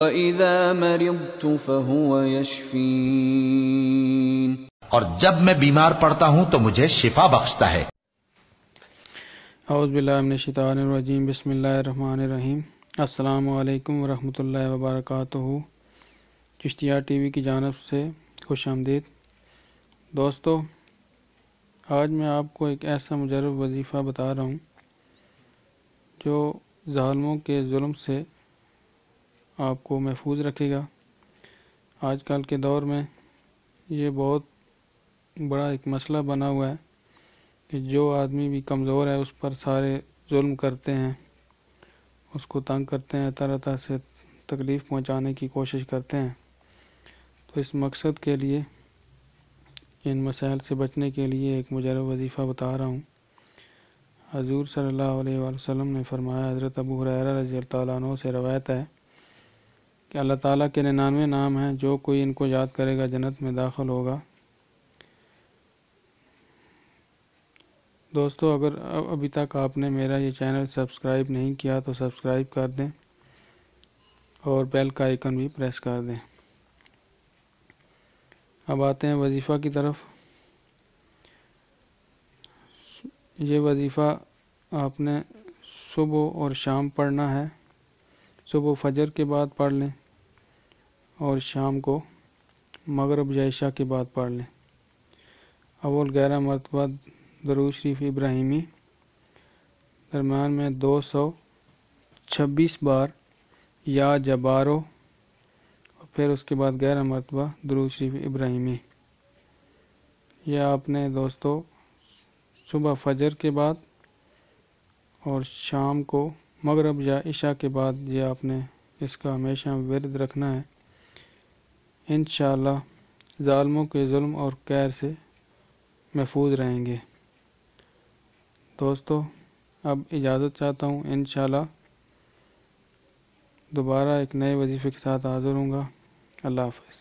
وَإِذَا مَرِضْتُ فَهُوَ يَشْفِينِ، اور جب میں بیمار پڑتا ہوں تو مجھے شفا بخشتا ہے۔ اعوذ باللہ من الشیطان الرجیم، بسم اللہ الرحمن الرحیم۔ السلام علیکم ورحمۃ اللہ وبرکاتہ۔ چشتیہ ٹی وی کی جانب سے خوش آمدید۔ دوستو، آج میں آپ کو ایک ایسا مجرب وظیفہ بتا رہا ہوں جو ظالموں کے ظلم سے آپ کو محفوظ رکھے گا۔ آج کل کے دور میں یہ بہت بڑا ایک مسئلہ بنا ہوا ہے کہ جو آدمی بھی کمزور ہے اس پر سارے ظلم کرتے ہیں، اس کو تنگ کرتے ہیں، طرح طرح سے تکلیف پہنچانے کی کوشش کرتے ہیں۔ تو اس مقصد کے لیے، ان مسائل سے بچنے کے لیے ایک مجرب وظیفہ بتا رہا ہوں۔ حضور صلی اللہ علیہ وآلہ وسلم نے فرمایا، حضرت ابو ہریرہ رضی اللہ تعالیٰ عنہ سے روایت ہے کہ اللہ تعالیٰ کے 99 نام ہیں، جو کوئی ان کو یاد کرے گا جنت میں داخل ہوگا۔ دوستو، اگر ابھی تک آپ نے میرا یہ چینل سبسکرائب نہیں کیا تو سبسکرائب کر دیں اور بیل کا آئیکن بھی پریس کر دیں۔ اب آتے ہیں وظیفہ کی طرف۔ یہ وظیفہ آپ نے صبح اور شام پڑھنا ہے۔ صبح فجر کے بعد پڑھ لیں اور شام کو مغرب یا عشاء کے بعد پڑھ لیں۔ اول 11 مرتبہ درود شریف ابراہیمی، درمیان میں 226 بار یا جبارو، اور پھر اس کے بعد 11 مرتبہ درود شریف ابراہیمی۔ یہ آپ نے دوستو صبح فجر کے بعد اور شام کو مغرب یا عشاء کے بعد یہ آپ نے اس کا ہمیشہ ورد رکھنا ہے۔ انشاءاللہ ظالموں کے ظلم اور قہر سے محفوظ رہیں گے۔ دوستو، اب اجازت چاہتا ہوں، انشاءاللہ دوبارہ ایک نئے وظیفے کے ساتھ حاضر ہوں گا۔ اللہ حافظ۔